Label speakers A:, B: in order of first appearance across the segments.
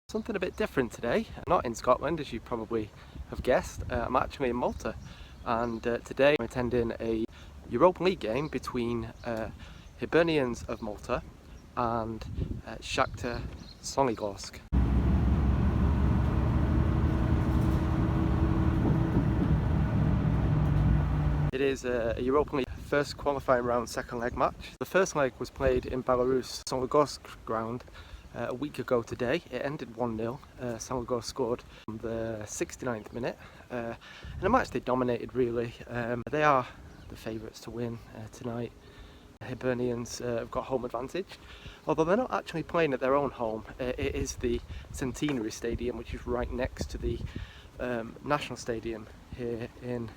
A: Something a bit different today. Not in Scotland, as you probably have guessed. I'm actually in Malta, and today I'm attending a Europa League game between Hibernians of Malta and Shakhter Soligorsk. It is a Europa League first qualifying round second leg match. The first leg was played in Belarus Soligorsk ground a week ago today. It ended 1-0. Soligorsk scored on the 69th minute in a match they dominated really. They are the favourites to win tonight. Hibernians have got home advantage, although they're not actually playing at their own home. It is the Centenary Stadium, which is right next to the National Stadium here in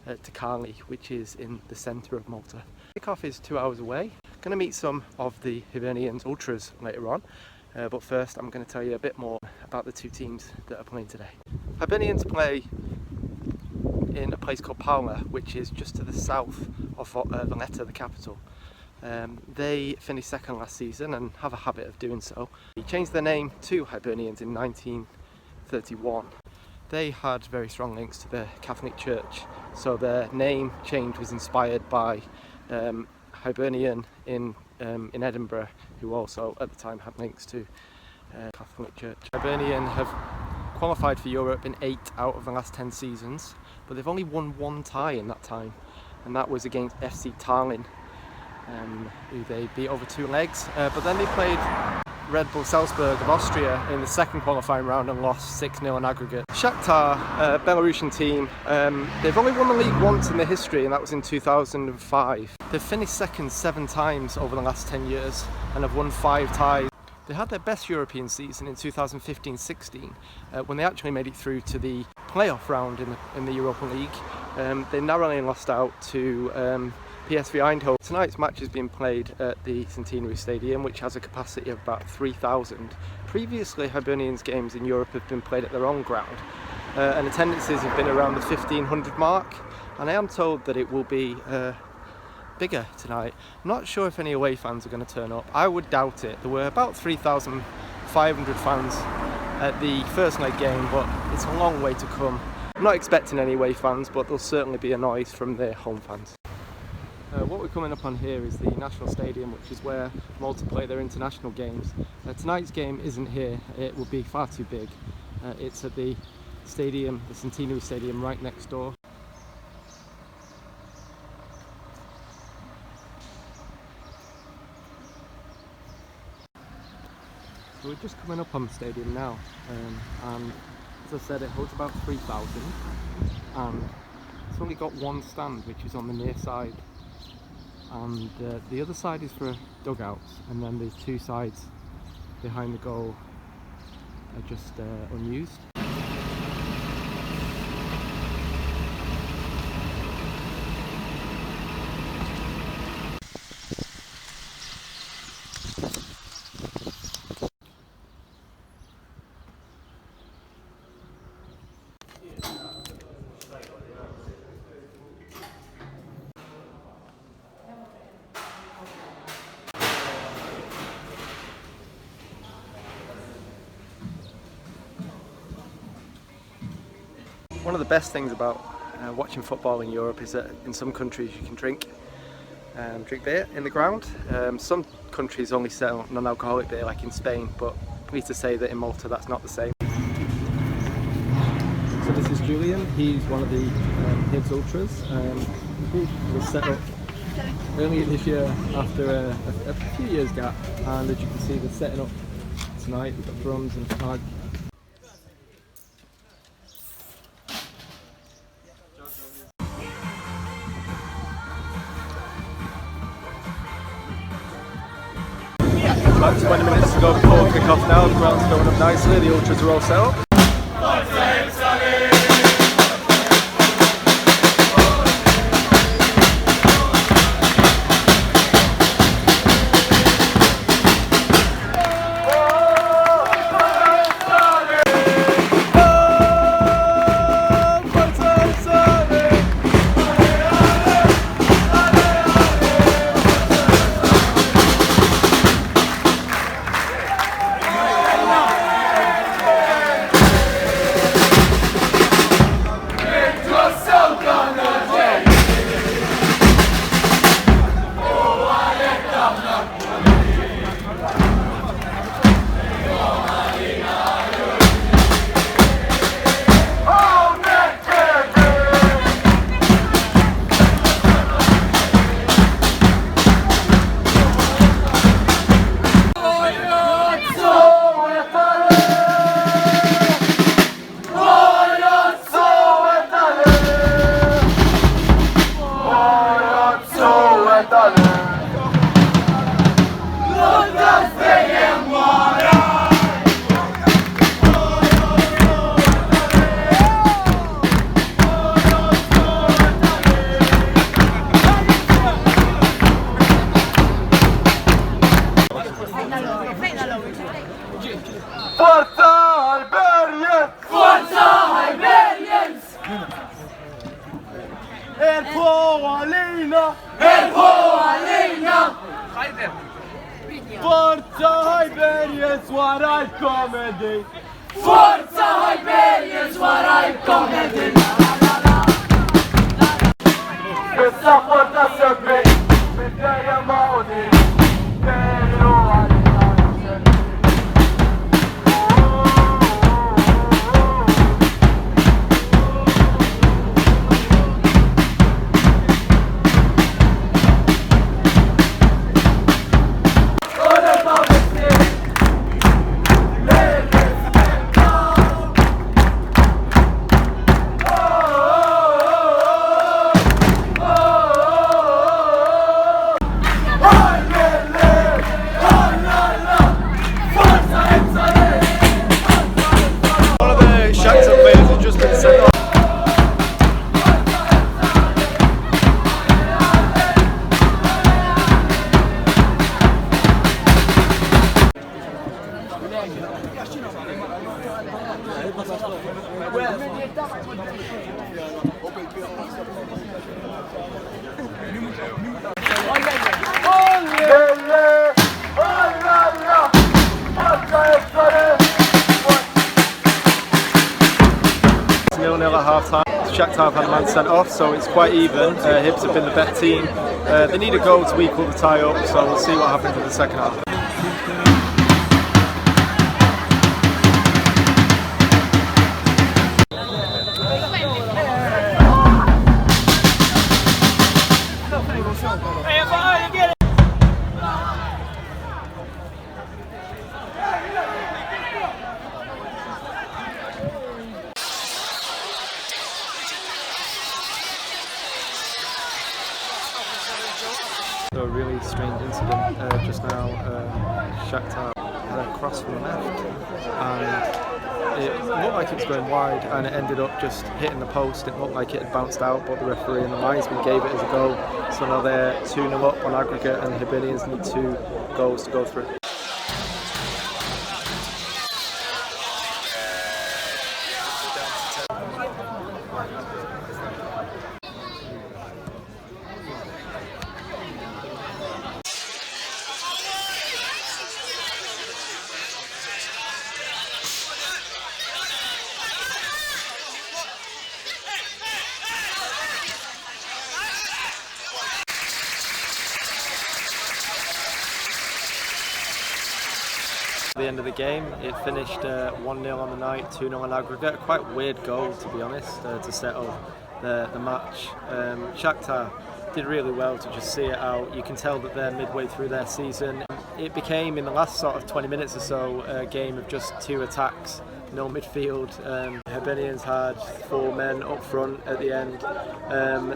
A: Tikali, which is in the centre of Malta. Kickoff is 2 hours away. Going to meet some of the Hibernians ultras later on, but first I'm going to tell you a bit more about the two teams that are playing today. Hibernians play in a place called Paula, which is just to the south of Valletta, the capital. They finished second last season and have a habit of doing so. They changed their name to Hibernians in 1931. They had very strong links to the Catholic Church, so their name change was inspired by Hibernian in Edinburgh, who also at the time had links to Catholic Church. Hibernian have qualified for Europe in 8 out of the last 10 seasons, but they've only won one tie in that time, and that was against FC Tallinn, who they beat over 2 legs. But then they played Red Bull Salzburg of Austria in the second qualifying round and lost 6-0 in aggregate. Shakhter, Belarusian team, they've only won the league once in their history, and that was in 2005. They've finished second 7 times over the last 10 years and have won 5 ties. They had their best European season in 2015-16 when they actually made it through to the playoff round in the Europa League. They narrowly lost out to PSV Eindhoven. Tonight's match is being played at the Centenary Stadium, which has a capacity of about 3,000. Previously, Hibernians games in Europe have been played at their own ground, and attendances have been around the 1,500 mark, and I am told that it will be bigger tonight. I'm not sure if any away fans are going to turn up. I would doubt it. There were about 3,500 fans at the first leg game, but it's a long way to come. I'm not expecting any away fans, but there'll certainly be a noise from their home fans. What we're coming up on here is the National Stadium, which is where Malta play their international games. Tonight's game isn't here, it will be far too big. It's at the stadium, the Centenary Stadium, right next door. So we're just coming up on the stadium now, and as I said, it holds about 3,000, and it's only got one stand, which is on the near side. And the other side is for dugouts, and then the 2 sides behind the goal are just unused. One of the best things about watching football in Europe is that in some countries you can drink beer in the ground. Some countries only sell non-alcoholic beer, like in Spain, but pleased to say that in Malta that's not the same. So this is Julian, he's one of the Hibs Ultras. He was set up earlier this year after a few years gap, and as you can see they're setting up tonight. We've got drums and flag. About 20 minutes to go before kick-off now. The ground's going up nicely, the ultras are all set up.
B: Forza Hibernians!
C: Forza Hibernians!
B: El på Alina!
C: El på Alina!
B: Forza Hibernians, what I comedy!
C: Forza Hibernians, what I comedy!
B: Questa porta sempre, mentre amore, però Shakhter players have just been sent off. Nil-nil at half time. Shakhter have had a man sent off, so it's quite even. Hibs have been the better team. They need a goal to equal the tie up, so we'll see what happens in the second half. So a really strange incident just now. Shakhter had a cross from the left and it looked like it was going wide and it ended up just hitting the post. It looked like it had bounced out, but the referee and the linesman gave it as a goal. So now they're 2-0 up on aggregate and the Hibernians need 2 goals to go through. At the end of the game, it finished 1-0 on the night, 2-0 on aggregate. Quite a weird goal, to be honest, to settle the match. Shakhter did really well to just see it out. You can tell that they're midway through their season. It became, in the last sort of 20 minutes or so, a game of just 2 attacks, no midfield. Hibernians had 4 men up front at the end.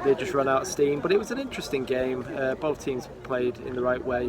B: They just run out of steam, but it was an interesting game. Both teams played in the right way.